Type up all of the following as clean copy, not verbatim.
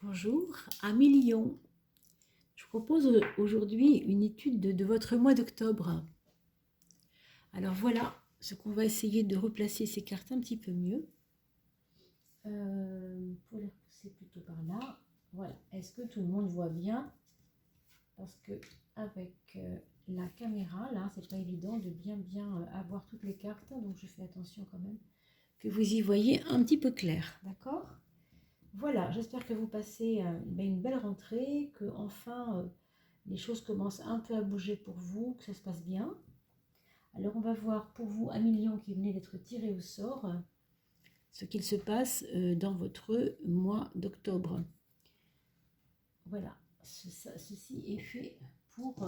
Bonjour, Amélie Lyon. Je vous propose aujourd'hui une étude de votre mois d'octobre. Alors voilà ce qu'on va essayer de replacer ces cartes un petit peu mieux. Pour les repousser plutôt par là. Voilà, est-ce que tout le monde voit bien? Parce que avec la caméra, là, c'est pas évident de bien avoir toutes les cartes. Donc je fais attention quand même que vous y voyez un petit peu clair, d'accord? Voilà, j'espère que vous passez une belle rentrée, que enfin les choses commencent un peu à bouger pour vous, que ça se passe bien. Alors on va voir pour vous, Amélion qui venait d'être tiré au sort, ce qu'il se passe dans votre mois d'octobre. Voilà, ceci est fait pour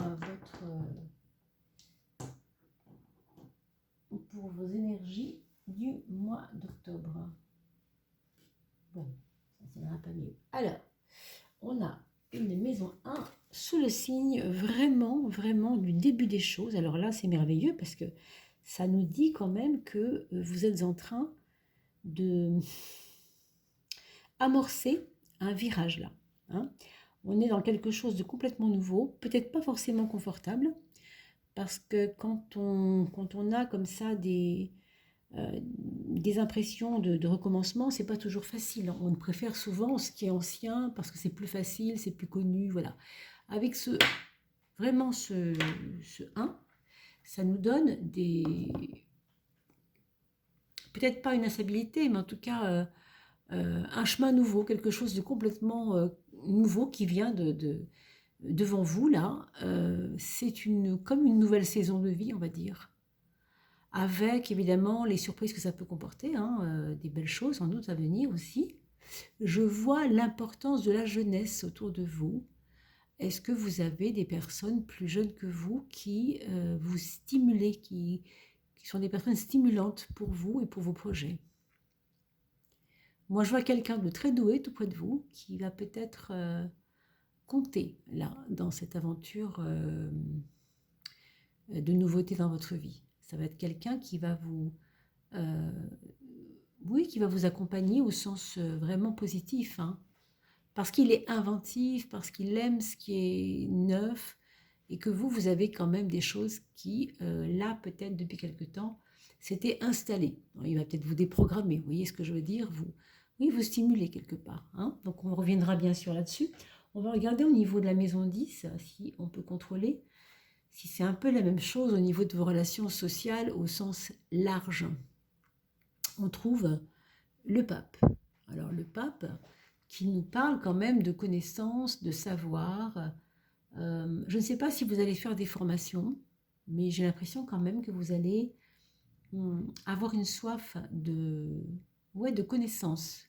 pour vos énergies du mois d'octobre. Bon, ça n'ira pas mieux. Alors, on a une maison 1 sous le signe vraiment du début des choses. Alors là, c'est merveilleux parce que ça nous dit quand même que vous êtes en train de amorcer un virage là. Hein. On est dans quelque chose de complètement nouveau, peut-être pas forcément confortable, parce que quand on a comme ça des impressions de recommencement, c'est pas toujours facile. On préfère souvent ce qui est ancien parce que c'est plus facile, c'est plus connu, voilà. Avec vraiment ce 1, ça nous donne peut-être pas une instabilité, mais en tout cas un chemin nouveau, quelque chose de complètement nouveau qui vient devant vous là. C'est comme une nouvelle saison de vie, on va dire. Avec évidemment les surprises que ça peut comporter, hein, des belles choses sans doute à venir aussi. Je vois l'importance de la jeunesse autour de vous. Est-ce que vous avez des personnes plus jeunes que vous qui vous stimulent, qui sont des personnes stimulantes pour vous et pour vos projets? Moi, je vois quelqu'un de très doué tout près de vous qui va peut-être compter là dans cette aventure de nouveauté dans votre vie. Ça va être quelqu'un qui va euh, qui va vous accompagner au sens vraiment positif, hein, parce qu'il est inventif, parce qu'il aime ce qui est neuf, et que vous avez quand même des choses qui, là, peut-être depuis quelque temps, s'étaient installées. Il va peut-être vous déprogrammer, vous voyez ce que je veux dire, vous stimulez quelque part. Hein. Donc on reviendra bien sûr là-dessus. On va regarder au niveau de la maison 10, si on peut contrôler, si c'est un peu la même chose au niveau de vos relations sociales au sens large. On trouve le pape. Alors le pape qui nous parle quand même de connaissances, de savoir. Je ne sais pas si vous allez faire des formations, mais j'ai l'impression quand même que vous allez avoir une soif de connaissances.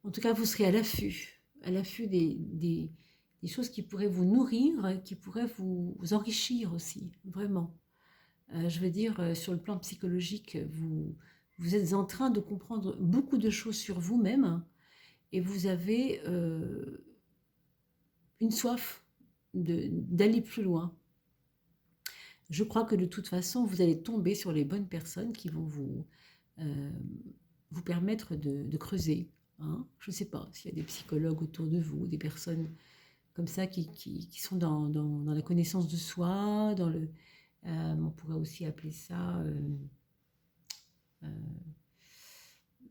En tout cas, vous serez à l'affût des choses qui pourraient vous nourrir, qui pourraient vous enrichir aussi, vraiment. Je veux dire, sur le plan psychologique, vous êtes en train de comprendre beaucoup de choses sur vous-même et vous avez une soif d'aller plus loin. Je crois que de toute façon, vous allez tomber sur les bonnes personnes qui vont vous permettre de creuser. Hein. Je ne sais pas s'il y a des psychologues autour de vous, des personnes comme ça qui sont dans la connaissance de soi, on pourrait aussi appeler ça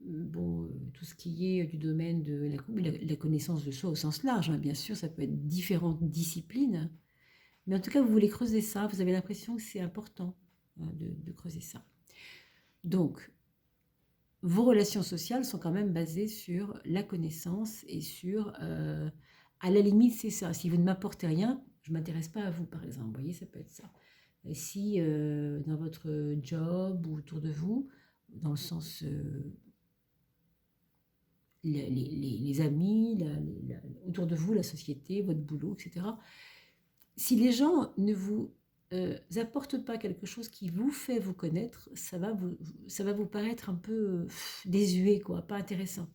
tout ce qui est du domaine de la connaissance de soi au sens large. Hein. Bien sûr, ça peut être différentes disciplines, mais en tout cas, vous voulez creuser ça, vous avez l'impression que c'est important de creuser ça. Donc, vos relations sociales sont quand même basées sur la connaissance et sur, à la limite, c'est ça. Si vous ne m'apportez rien, je ne m'intéresse pas à vous, par exemple. Vous voyez, ça peut être ça. Et si dans votre job ou autour de vous, dans le sens les amis, autour de vous, la société, votre boulot, etc. Si les gens ne vous apportent pas quelque chose qui vous fait vous connaître, ça va vous paraître un peu désuet, quoi, pas intéressant.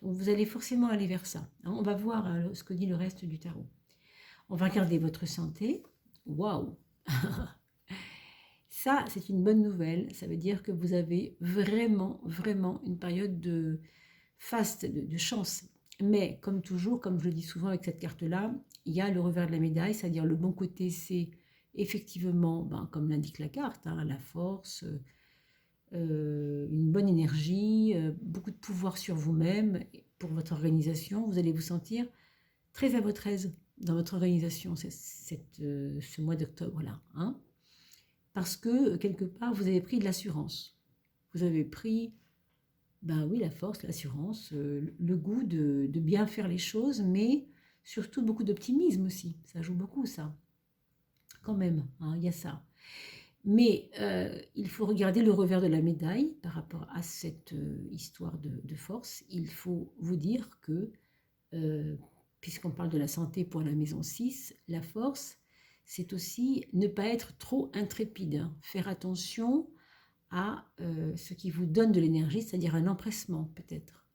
Donc vous allez forcément aller vers ça. Hein. On va voir ce que dit le reste du tarot. On va regarder votre santé. Waouh. Ça, c'est une bonne nouvelle. Ça veut dire que vous avez vraiment une période de faste, de chance. Mais comme toujours, comme je le dis souvent avec cette carte-là, il y a le revers de la médaille, c'est-à-dire le bon côté, c'est effectivement, ben, comme l'indique la carte, hein, la force, une bonne énergie, beaucoup de pouvoir sur vous-même, pour votre organisation. Vous allez vous sentir très à votre aise dans votre organisation ce mois d'octobre-là. Hein, parce que quelque part, vous avez pris de l'assurance. Vous avez pris, ben oui, la force, l'assurance, le goût de bien faire les choses, mais surtout beaucoup d'optimisme aussi. Ça joue beaucoup, ça. Quand même, hein, il y a ça. Mais il faut regarder le revers de la médaille par rapport à cette histoire de force. Il faut vous dire que, euh, puisqu'on parle de la santé pour la maison 6, la force, c'est aussi ne pas être trop intrépide. Hein. Faire attention à ce qui vous donne de l'énergie, c'est-à-dire un empressement peut-être.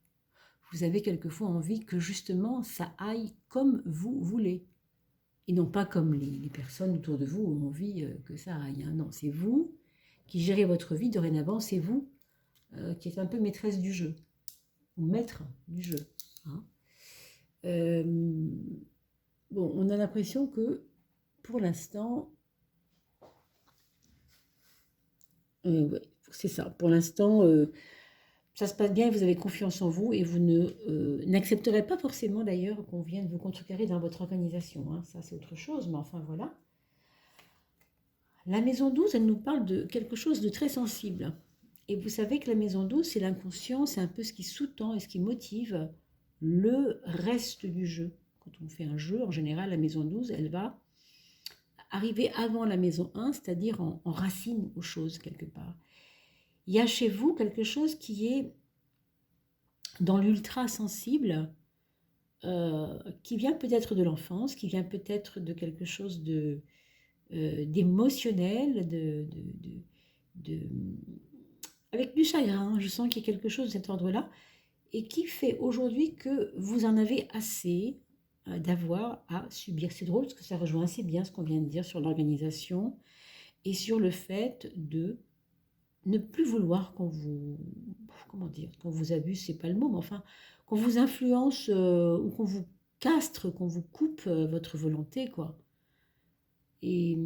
Vous avez quelquefois envie que justement ça aille comme vous voulez. Et non pas comme les personnes autour de vous ont envie que ça aille. Hein. Non, c'est vous qui gérez votre vie dorénavant, c'est vous qui êtes un peu maîtresse du jeu, ou maître du jeu. Hein. Euh, bon, on a l'impression que pour l'instant, ouais, c'est ça, pour l'instant, ça se passe bien et vous avez confiance en vous et vous n'accepterez pas forcément d'ailleurs qu'on vienne vous contrecarrer dans votre organisation. Hein. Ça, c'est autre chose, mais enfin voilà. La maison 12, elle nous parle de quelque chose de très sensible. Et vous savez que la maison 12, c'est l'inconscient, c'est un peu ce qui sous-tend et ce qui motive le reste du jeu. Quand on fait un jeu, en général, la maison 12, elle va arriver avant la maison 1, c'est-à-dire en racine aux choses quelque part. Il y a chez vous quelque chose qui est dans l'ultra sensible, qui vient peut-être de l'enfance, qui vient peut-être de quelque chose d'émotionnel, de, avec du chagrin. Je sens qu'il y a quelque chose de cet ordre-là et qui fait aujourd'hui que vous en avez assez d'avoir à subir. C'est drôle parce que ça rejoint assez bien ce qu'on vient de dire sur l'organisation et sur le fait de ne plus vouloir qu'on vous, comment dire, qu'on vous abuse, c'est pas le mot, mais enfin, qu'on vous influence ou qu'on vous castre, qu'on vous coupe votre volonté, quoi. Et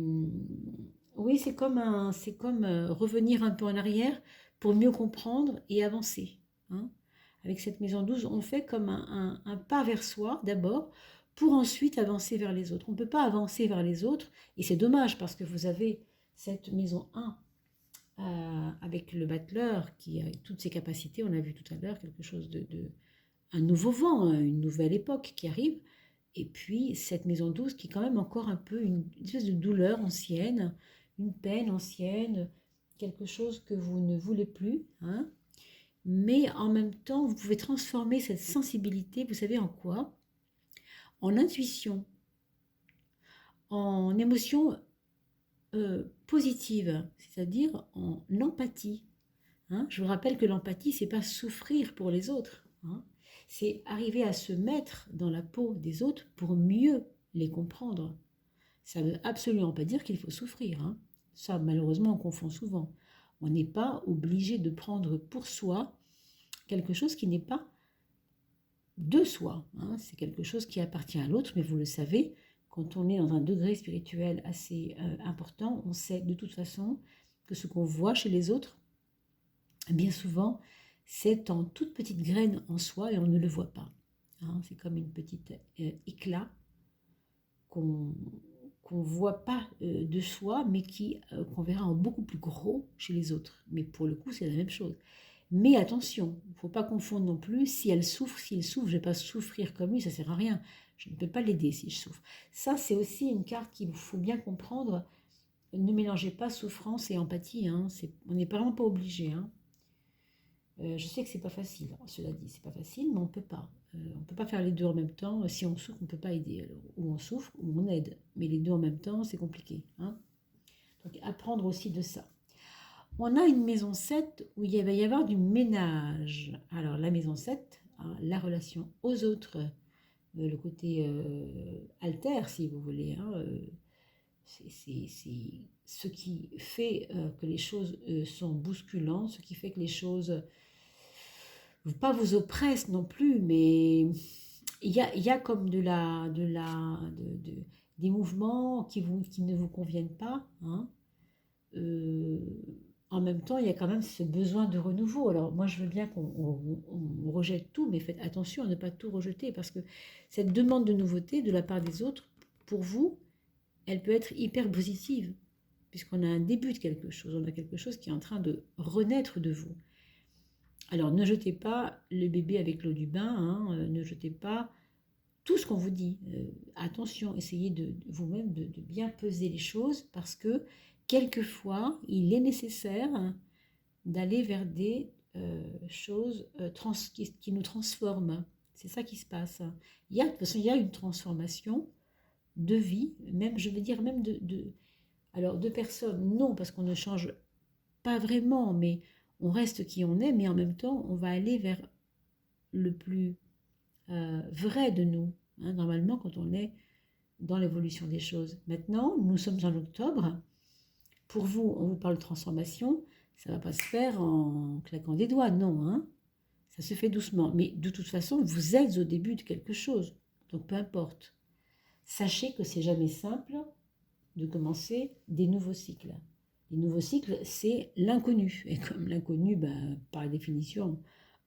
oui, c'est comme revenir un peu en arrière pour mieux comprendre et avancer. Hein. Avec cette maison 12, on fait comme un pas vers soi d'abord pour ensuite avancer vers les autres. On ne peut pas avancer vers les autres et c'est dommage parce que vous avez cette maison 1 avec le battleur qui a toutes ses capacités, on a vu tout à l'heure quelque chose un nouveau vent, hein, une nouvelle époque qui arrive. Et puis cette maison 12 qui est quand même encore un peu une espèce de douleur ancienne, une peine ancienne, quelque chose que vous ne voulez plus. Hein. Mais en même temps, vous pouvez transformer cette sensibilité, vous savez en quoi? En intuition, en émotion positive, c'est-à-dire en empathie. Hein. Je vous rappelle que l'empathie, c'est pas souffrir pour les autres. Hein. C'est arriver à se mettre dans la peau des autres pour mieux les comprendre. Ça ne veut absolument pas dire qu'il faut souffrir. Hein. Ça, malheureusement, on confond souvent. On n'est pas obligé de prendre pour soi quelque chose qui n'est pas de soi. Hein. C'est quelque chose qui appartient à l'autre, mais vous le savez, quand on est dans un degré spirituel assez important, on sait de toute façon que ce qu'on voit chez les autres, bien souvent, c'est en toute petite graine en soi et on ne le voit pas. Hein. C'est comme une petite éclat qu'on ne voit pas de soi, mais qu'on verra en beaucoup plus gros chez les autres. Mais pour le coup, c'est la même chose. Mais attention, il ne faut pas confondre non plus. Si elle souffre, s'il souffre, je ne vais pas souffrir comme lui, ça ne sert à rien. Je ne peux pas l'aider si je souffre. Ça, c'est aussi une carte qu'il faut bien comprendre. Ne mélangez pas souffrance et empathie. Hein. On n'est vraiment pas obligé. Hein. Je sais que c'est pas facile, cela dit, c'est pas facile, mais on peut pas. On peut pas faire les deux en même temps. Si on souffre, on peut pas aider. Alors, ou on souffre, ou on aide. Mais les deux en même temps, c'est compliqué. Hein. Donc apprendre aussi de ça. On a une maison 7 où il va y avoir du ménage. Alors la maison 7, hein, la relation aux autres, le côté alter, si vous voulez. Hein, c'est ce qui fait que les choses sont bousculantes, ce qui fait que les choses pas vous oppressent non plus, mais il y a comme des mouvements qui ne vous conviennent pas, hein. Euh, En même temps, il y a quand même ce besoin de renouveau. Alors moi, je veux bien qu'on rejette tout, mais faites attention à ne pas tout rejeter, parce que cette demande de nouveauté de la part des autres, pour vous, elle peut être hyper positive, puisqu'on a un début de quelque chose, on a quelque chose qui est en train de renaître de vous. Alors ne jetez pas le bébé avec l'eau du bain, hein, ne jetez pas tout ce qu'on vous dit. Attention, essayez vous-même de bien peser les choses, parce que quelquefois, il est nécessaire d'aller vers des choses qui nous transforment. C'est ça qui se passe. De toute façon, il y a une transformation de vie, même, je veux dire, même alors de personnes, non, parce qu'on ne change pas vraiment, mais on reste qui on est, mais en même temps, on va aller vers le plus vrai de nous, hein, normalement, quand on est dans l'évolution des choses. Maintenant, nous sommes en octobre. Pour vous, on vous parle de transformation, ça ne va pas se faire en claquant des doigts, non, hein. Ça se fait doucement. Mais de toute façon, vous êtes au début de quelque chose. Donc peu importe. Sachez que c'est jamais simple de commencer des nouveaux cycles. Les nouveaux cycles, c'est l'inconnu. Et comme l'inconnu, ben, par définition,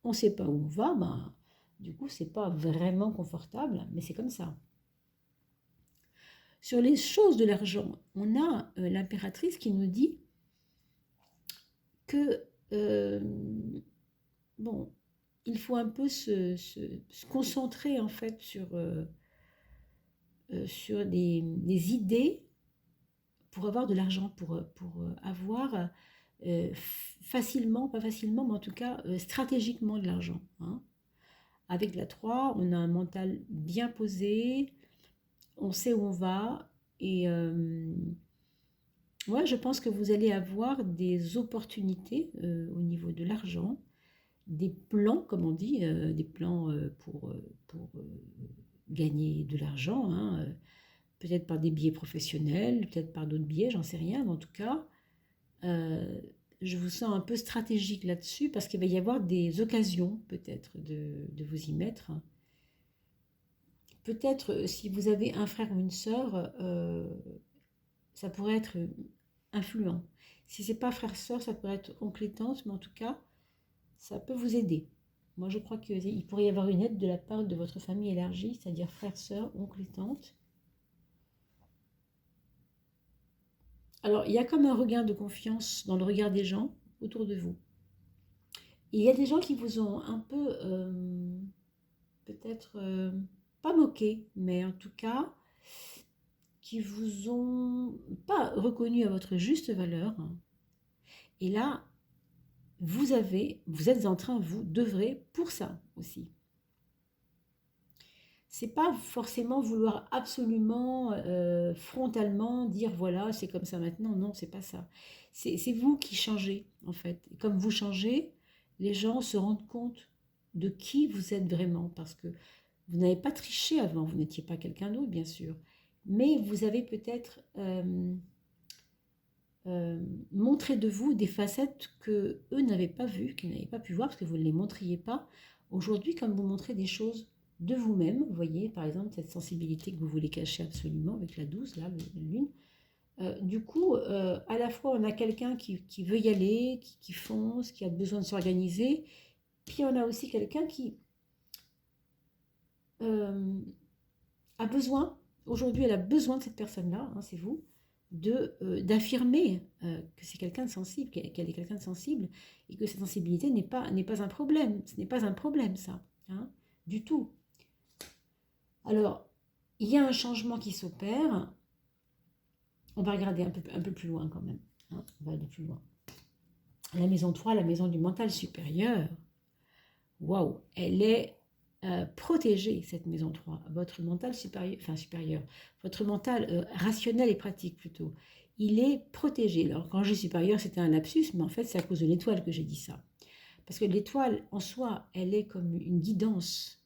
on ne sait pas où on va, ben, du coup, c'est pas vraiment confortable, mais c'est comme ça. Sur les choses de l'argent, on a l'impératrice qui nous dit que, bon, il faut un peu se concentrer en fait sur des idées pour avoir de l'argent, pour avoir facilement, pas facilement, mais en tout cas stratégiquement de l'argent, hein. Avec la 3, on a un mental bien posé, on sait où on va, et ouais, je pense que vous allez avoir des opportunités au niveau de l'argent, des plans, comme on dit, des plans pour gagner de l'argent, hein, peut-être par des biais professionnels, peut-être par d'autres biais, j'en sais rien, mais en tout cas, euh, je vous sens un peu stratégique là-dessus, parce qu'il va y avoir des occasions, peut-être, de vous y mettre. Peut-être, si vous avez un frère ou une sœur, ça pourrait être influent. Si c'est pas frère-sœur, ça pourrait être oncle et tante, mais en tout cas, ça peut vous aider. Moi, je crois qu'il pourrait y avoir une aide de la part de votre famille élargie, c'est-à-dire frère, sœur, oncle et tante. Alors, il y a comme un regain de confiance dans le regard des gens autour de vous. Et il y a des gens qui vous ont un peu, peut-être, pas moqué, mais en tout cas, qui vous ont pas reconnu à votre juste valeur. Et là, vous êtes en train, vous d'œuvrer pour ça aussi. C'est pas forcément vouloir absolument frontalement dire voilà, c'est comme ça maintenant. Non, c'est pas ça. C'est vous qui changez en fait. Et comme vous changez, les gens se rendent compte de qui vous êtes vraiment, parce que vous n'avez pas triché avant, vous n'étiez pas quelqu'un d'autre bien sûr, mais vous avez peut-être montré de vous des facettes que eux n'avaient pas vues, qu'ils n'avaient pas pu voir parce que vous ne les montriez pas. Aujourd'hui, comme vous montrez des choses de vous-même, vous voyez par exemple cette sensibilité que vous voulez cacher absolument avec la 12, là, la lune. Du coup, à la fois on a quelqu'un qui veut y aller, qui fonce, qui a besoin de s'organiser, puis on a aussi quelqu'un qui euh, a besoin, aujourd'hui elle a besoin de cette personne-là, hein, c'est vous, d'affirmer que c'est quelqu'un de sensible, qu'elle est quelqu'un de sensible, et que cette sensibilité n'est pas un problème. Ce n'est pas un problème, ça, hein, du tout. Alors, il y a un changement qui s'opère. On va regarder un peu plus loin quand même, hein, on va aller plus loin. La maison 3, la maison du mental supérieur, waouh, elle est protégée, cette maison 3. Votre mental supérieur, enfin supérieur, votre mental rationnel et pratique plutôt, il est protégé. Alors quand j'ai supérieur, c'était un lapsus, mais en fait c'est à cause de l'étoile que j'ai dit ça. Parce que l'étoile en soi, elle est comme une guidance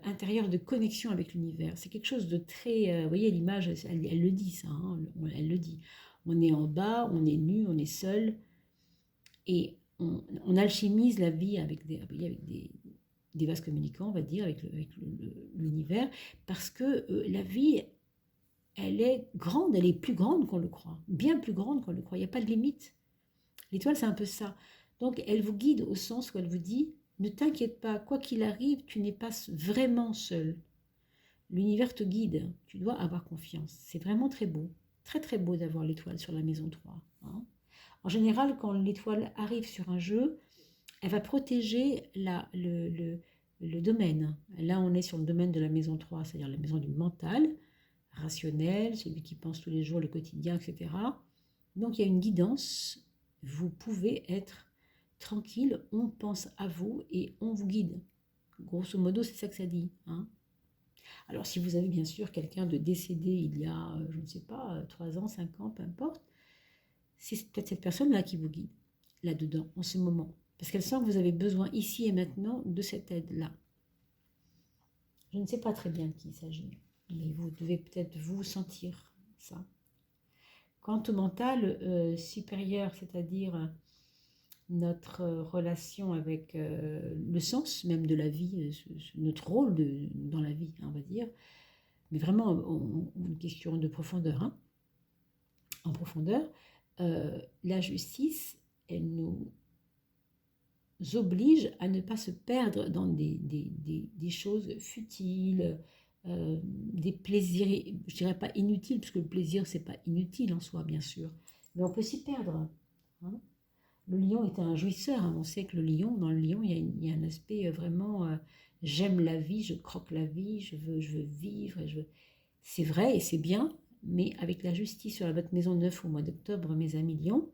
intérieure de connexion avec l'univers. C'est quelque chose de très, vous voyez l'image, elle le dit ça, hein, elle le dit. On est en bas, on est nu, on est seul, et on alchimise la vie avec des des vases communicants, on va dire, avec l'univers, parce que la vie, elle est grande, elle est plus grande qu'on le croit, bien plus grande qu'on le croit, il n'y a pas de limite. L'étoile, c'est un peu ça. Donc, elle vous guide au sens où elle vous dit, ne t'inquiète pas, quoi qu'il arrive, tu n'es pas vraiment seul. L'univers te guide, tu dois avoir confiance. C'est vraiment très très beau d'avoir l'étoile sur la maison 3. Hein. En général, quand l'étoile arrive sur un jeu, elle va protéger le domaine. Là, on est sur le domaine de la maison 3, c'est-à-dire la maison du mental, rationnel, celui qui pense tous les jours, le quotidien, etc. Donc, il y a une guidance. Vous pouvez être tranquille, on pense à vous et on vous guide. Grosso modo, c'est ça que ça dit. Hein. Alors, si vous avez bien sûr quelqu'un de décédé il y a, je ne sais pas, 3 ans, 5 ans, peu importe, c'est peut-être cette personne-là qui vous guide, là-dedans, en ce moment. Parce qu'elle sent que vous avez besoin ici et maintenant de cette aide-là. Je ne sais pas très bien de qui il s'agit, mais vous devez peut-être vous sentir ça. Quant au mental supérieur, c'est-à-dire notre relation avec le sens même de la vie, notre rôle dans la vie, on va dire, mais vraiment une question de profondeur, hein, en profondeur, la justice, elle nous oblige à ne pas se perdre dans des choses futiles, des plaisirs, je dirais pas inutiles, parce que le plaisir, c'est pas inutile en soi, bien sûr, mais on peut s'y perdre. Hein. Le lion est un jouisseur, hein. On sait que dans le lion, il y a un aspect vraiment, j'aime la vie, je croque la vie, je veux vivre, c'est vrai et c'est bien, mais avec la justice sur votre maison 9 au mois d'octobre, mes amis lions,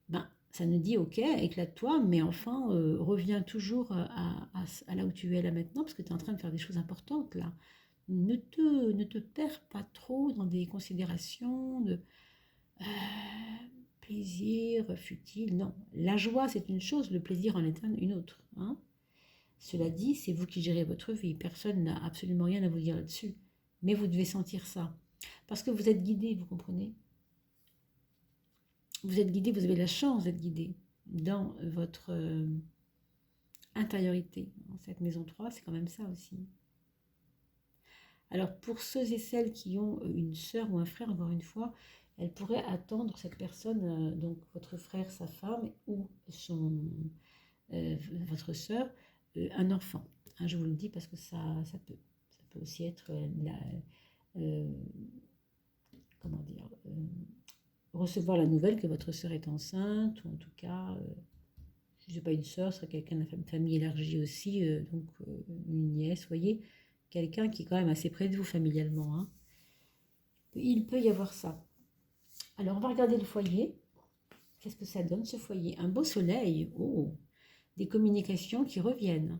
ben, ça nous dit ok, éclate-toi, mais enfin, reviens toujours à là où tu es là maintenant, parce que tu es en train de faire des choses importantes là. Ne te perds pas trop dans des considérations de euh, plaisir futile. Non, la joie c'est une chose, le plaisir en est une autre. Hein. Cela dit, c'est vous qui gérez votre vie. Personne n'a absolument rien à vous dire là-dessus. Mais vous devez sentir ça. Parce que vous êtes guidé, vous comprenez? Vous êtes guidé, vous avez la chance d'être guidé dans votre intériorité. Dans cette maison 3, c'est quand même ça aussi. Alors pour ceux et celles qui ont une sœur ou un frère, encore une fois, elle pourrait attendre cette personne, donc votre frère, sa femme ou votre sœur, un enfant. Hein, je vous le dis parce que ça peut aussi être comment dire, recevoir la nouvelle que votre sœur est enceinte, ou en tout cas, si ce n'est pas une sœur, ce serait quelqu'un de la famille élargie aussi, donc une nièce, vous voyez, quelqu'un qui est quand même assez près de vous familialement. Hein. Il peut y avoir ça. Alors, on va regarder le foyer. Qu'est-ce que ça donne, ce foyer? Un beau soleil. Oh, des communications qui reviennent.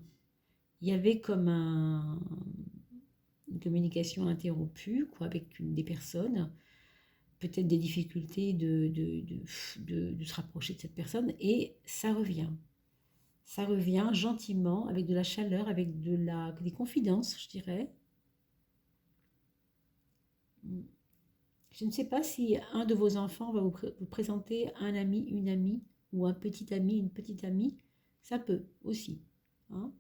Il y avait comme une communication interrompue quoi, avec des personnes, peut-être des difficultés de se rapprocher de cette personne, et ça revient. Ça revient gentiment, avec de la chaleur, avec des confidences, je dirais. Je ne sais pas si un de vos enfants va vous présenter un ami, une amie, ou un petit ami, une petite amie. Ça peut aussi. Hein.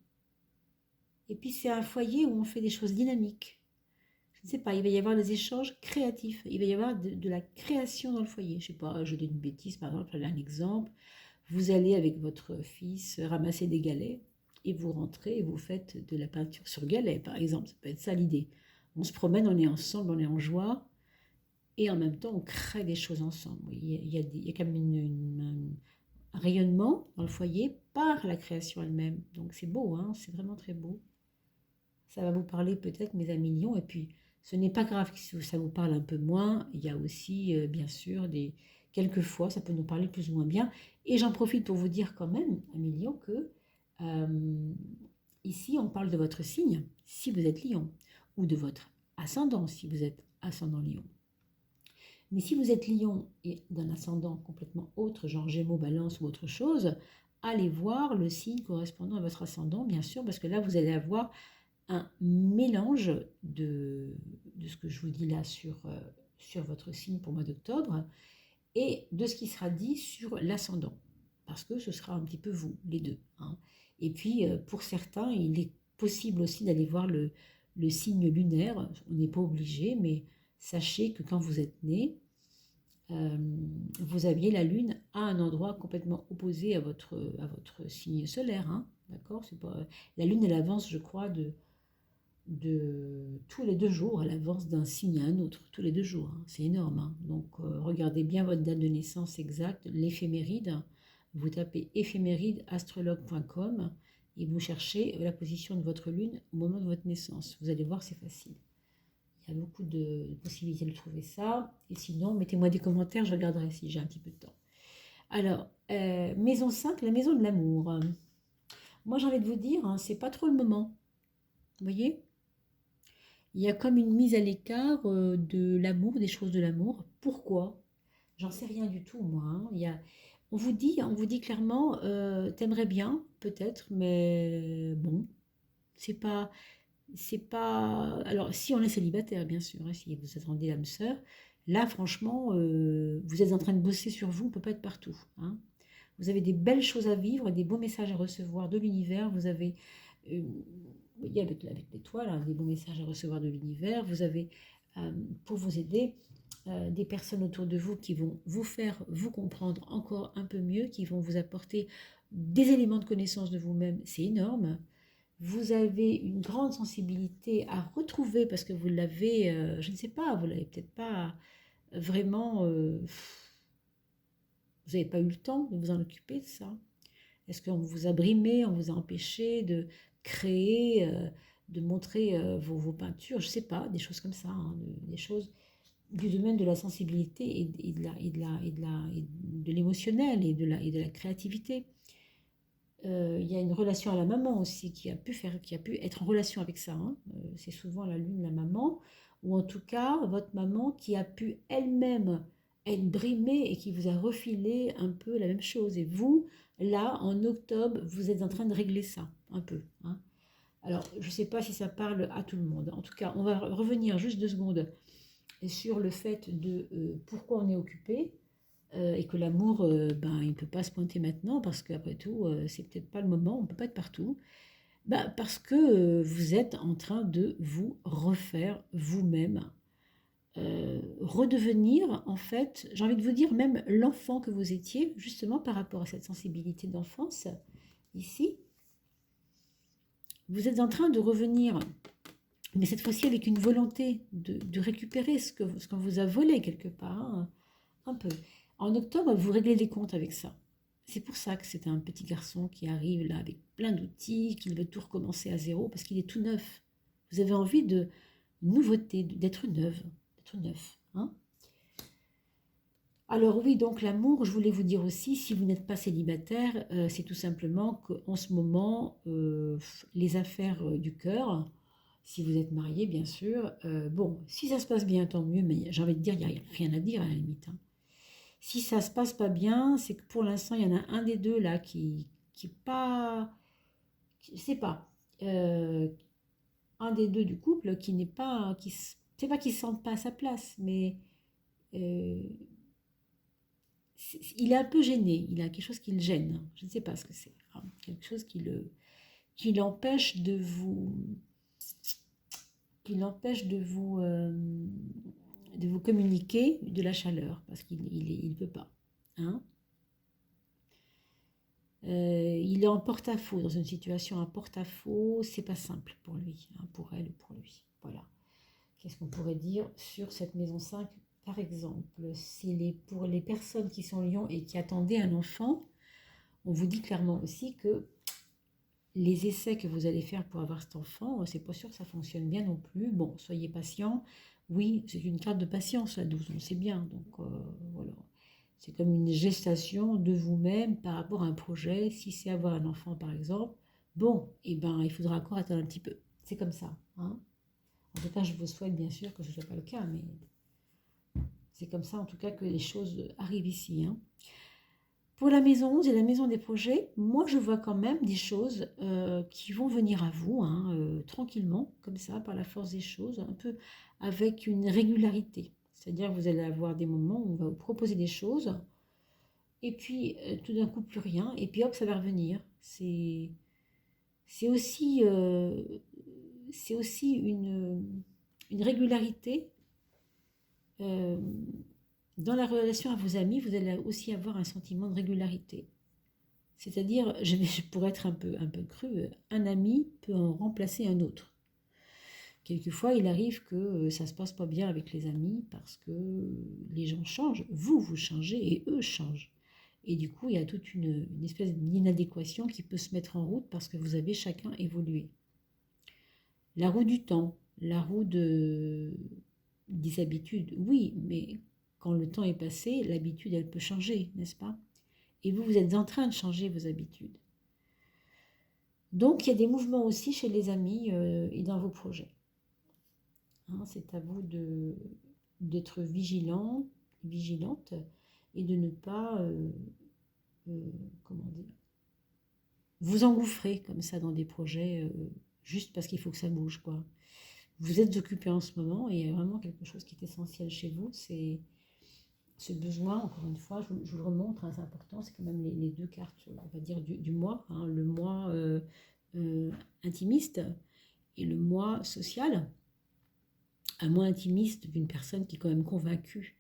Et puis c'est un foyer où on fait des choses dynamiques. Je ne sais pas, il va y avoir des échanges créatifs. Il va y avoir de la création dans le foyer. Je ne sais pas, je dis une bêtise, par exemple, un exemple. Vous allez avec votre fils ramasser des galets et vous rentrez et vous faites de la peinture sur galets, par exemple. Ça peut être ça l'idée. On se promène, on est ensemble, on est en joie et en même temps on crée des choses ensemble. Il y a quand même un rayonnement dans le foyer par la création elle-même. Donc c'est beau, hein, c'est vraiment très beau. Ça va vous parler peut-être, mes amis lions, et puis ce n'est pas grave si ça vous parle un peu moins. Il y a aussi, bien sûr, quelquefois, ça peut nous parler plus ou moins bien. Et j'en profite pour vous dire quand même, amis lions, que ici, on parle de votre signe, si vous êtes lion, ou de votre ascendant, si vous êtes ascendant lion. Mais si vous êtes lion et d'un ascendant complètement autre, genre Gémeaux, Balance ou autre chose, allez voir le signe correspondant à votre ascendant, bien sûr, parce que là, vous allez avoir un mélange de ce que je vous dis là sur votre signe pour le mois d'octobre et de ce qui sera dit sur l'ascendant, parce que ce sera un petit peu vous, les deux. Hein. Et puis, pour certains, il est possible aussi d'aller voir le signe lunaire. On n'est pas obligé, mais sachez que quand vous êtes né, euh, vous aviez la lune à un endroit complètement opposé à votre signe solaire, hein, d'accord? C'est pas, la lune, elle avance, je crois, de tous les 2 jours, elle avance d'un signe à un autre, tous les 2 jours, hein. C'est énorme, hein. Donc, regardez bien votre date de naissance exacte, l'éphéméride. Vous tapez éphéméride astrologue.com et vous cherchez la position de votre lune au moment de votre naissance. Vous allez voir, c'est facile. Il y a beaucoup de possibilités de trouver ça. Et sinon, mettez-moi des commentaires, je regarderai si j'ai un petit peu de temps. Alors, maison 5, la maison de l'amour. Moi, j'ai envie de vous dire, hein, c'est pas trop le moment. Vous voyez? Il y a comme une mise à l'écart de l'amour, des choses de l'amour. Pourquoi? J'en sais rien du tout, moi, hein. On vous dit clairement, t'aimerais bien, peut-être, mais bon, c'est pas, c'est pas. Alors, si on est célibataire, bien sûr, hein, si vous attendez l'âme sœur, là, franchement, vous êtes en train de bosser sur vous, on peut pas être partout, hein. Vous avez des belles choses à vivre, des beaux messages à recevoir de l'univers. Vous avez, euh, vous voyez, avec l'étoile, hein, des beaux messages à recevoir de l'univers. Vous avez, pour vous aider, des personnes autour de vous qui vont vous faire vous comprendre encore un peu mieux, qui vont vous apporter des éléments de connaissance de vous-même. C'est énorme. Vous avez une grande sensibilité à retrouver parce que vous l'avez, je ne sais pas, vous l'avez peut-être pas vraiment, vous n'avez pas eu le temps de vous en occuper de ça. Est-ce qu'on vous a brimé, on vous a empêché de créer, de montrer vos peintures, je ne sais pas, des choses comme ça, hein, des choses du domaine de la sensibilité et de l'émotionnel et de la créativité. Il y a une relation à la maman aussi qui a pu être en relation avec ça, hein. C'est souvent la lune, la maman, ou en tout cas votre maman qui a pu elle-même être brimée et qui vous a refilé un peu la même chose. Et vous, là, en octobre, vous êtes en train de régler ça, un peu, hein. Alors, je ne sais pas si ça parle à tout le monde. En tout cas, on va revenir juste 2 secondes sur le fait de pourquoi on est occupé et que l'amour, ben, il ne peut pas se pointer maintenant parce qu'après tout, c'est peut-être pas le moment, on ne peut pas être partout. Ben, parce que vous êtes en train de vous refaire vous-même, redevenir en fait, j'ai envie de vous dire même l'enfant que vous étiez, justement par rapport à cette sensibilité d'enfance, ici. Vous êtes en train de revenir, mais cette fois-ci avec une volonté de récupérer ce qu'on vous a volé quelque part, hein, un peu. En octobre, vous réglez les comptes avec ça. C'est pour ça que c'est un petit garçon qui arrive là avec plein d'outils, qui veut tout recommencer à zéro, parce qu'il est tout neuf. Vous avez envie de nouveauté, d'être neuve, d'être neuf, hein. Alors oui, donc l'amour, je voulais vous dire aussi, si vous n'êtes pas célibataire, c'est tout simplement qu'en ce moment, les affaires du cœur, si vous êtes marié, bien sûr, bon, si ça se passe bien, tant mieux, mais j'ai envie de dire, il n'y a rien à dire à la limite, hein. Si ça se passe pas bien, c'est que pour l'instant, il y en a un des deux là qui est pas, je sais pas, un des deux du couple qui n'est pas, c'est pas qu'il se sente pas à sa place, mais euh, il est un peu gêné. Il a quelque chose qui le gêne. Je ne sais pas ce que c'est, hein. Quelque chose qui l'empêche de vous communiquer de la chaleur parce qu'il peut pas, hein. Il est en porte-à-faux, dans une situation en porte-à-faux, c'est pas simple pour lui, hein, pour elle ou pour lui. Voilà. Qu'est-ce qu'on pourrait dire sur cette maison 5, par exemple? Pour les personnes qui sont lions et qui attendaient un enfant, on vous dit clairement aussi que les essais que vous allez faire pour avoir cet enfant, c'est pas sûr que ça fonctionne bien non plus. Bon, soyez patient. Oui, c'est une carte de patience, la 12, on sait bien. Donc, voilà. C'est comme une gestation de vous-même par rapport à un projet. Si c'est avoir un enfant, par exemple, bon, eh ben, il faudra encore attendre un petit peu. C'est comme ça, hein. En tout cas, je vous souhaite bien sûr que ce ne soit pas le cas, mais c'est comme ça en tout cas que les choses arrivent ici, hein. Pour la maison 11 et la maison des projets, moi je vois quand même des choses qui vont venir à vous, hein, tranquillement, comme ça, par la force des choses, un peu avec une régularité. C'est-à-dire que vous allez avoir des moments où on va vous proposer des choses, et puis tout d'un coup plus rien, et puis hop, ça va revenir. C'est aussi, c'est aussi une régularité euh, dans la relation à vos amis. Vous allez aussi avoir un sentiment de régularité. C'est-à-dire, je pourrais être un peu cru, un ami peut en remplacer un autre. Quelquefois, il arrive que ça se passe pas bien avec les amis parce que les gens changent, vous changez et eux changent. Et du coup, il y a toute une espèce d'inadéquation qui peut se mettre en route parce que vous avez chacun évolué. La roue du temps, la roue des habitudes, oui, mais quand le temps est passé, l'habitude, elle peut changer, n'est-ce pas? Et vous, vous êtes en train de changer vos habitudes. Donc, il y a des mouvements aussi chez les amis et dans vos projets. Hein, c'est à vous d'être vigilant, vigilante et de ne pas, comment dire, vous engouffrer comme ça dans des projets juste parce qu'il faut que ça bouge, quoi. Vous êtes occupé en ce moment et il y a vraiment quelque chose qui est essentiel chez vous, c'est ce besoin, encore une fois, je vous le remontre, hein, c'est important, c'est quand même les deux cartes, on va dire, du mois, hein, le mois intimiste et le mois social. Un mois intimiste d'une personne qui est quand même convaincue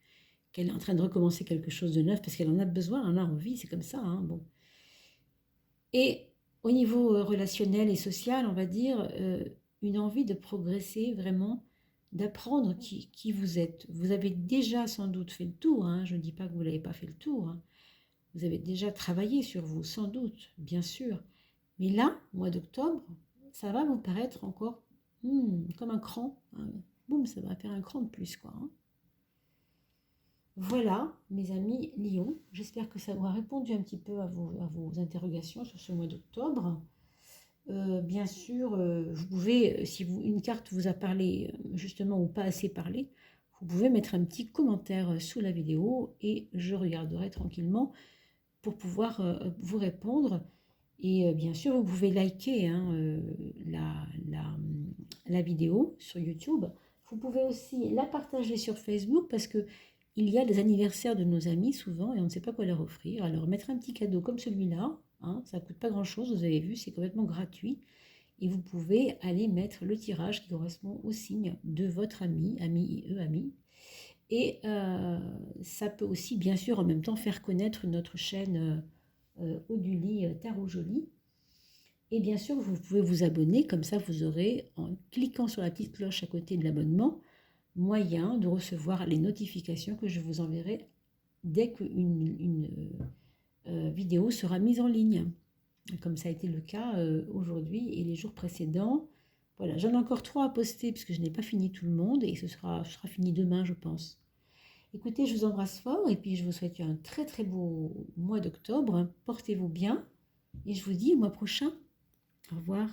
qu'elle est en train de recommencer quelque chose de neuf parce qu'elle en a besoin, elle en a envie, c'est comme ça. Hein, bon. Et au niveau relationnel et social, on va dire, une envie de progresser vraiment, d'apprendre qui vous êtes. Vous avez déjà sans doute fait le tour, hein, je ne dis pas que vous n'avez pas fait le tour, hein. Vous avez déjà travaillé sur vous, sans doute, bien sûr. Mais là, mois d'octobre, ça va vous paraître encore comme un cran. Hein. Boum, ça va faire un cran de plus, quoi. Hein. Voilà, mes amis Lion, j'espère que ça aura répondu un petit peu à vos interrogations sur ce mois d'octobre. Bien sûr, vous pouvez, si une carte vous a parlé justement ou pas assez parlé, vous pouvez mettre un petit commentaire sous la vidéo et je regarderai tranquillement pour pouvoir vous répondre. Et bien sûr, vous pouvez liker hein, la vidéo sur YouTube. Vous pouvez aussi la partager sur Facebook parce que il y a des anniversaires de nos amis souvent et on ne sait pas quoi leur offrir. Alors mettre un petit cadeau comme celui-là, hein, ça ne coûte pas grand-chose, vous avez vu, c'est complètement gratuit. Et vous pouvez aller mettre le tirage qui correspond au signe de votre ami, ami IE, ami. Et ça peut aussi, bien sûr, en même temps, faire connaître notre chaîne Oduli Tarot Joli. Et bien sûr, vous pouvez vous abonner, comme ça vous aurez, en cliquant sur la petite cloche à côté de l'abonnement, moyen de recevoir les notifications que je vous enverrai dès qu'une vidéo sera mise en ligne, comme ça a été le cas aujourd'hui et les jours précédents. Voilà, j'en ai encore 3 à poster puisque je n'ai pas fini tout le monde et ce sera fini demain, je pense. Écoutez, je vous embrasse fort et puis je vous souhaite un très très beau mois d'octobre. Portez-vous bien et je vous dis au mois prochain. Au revoir.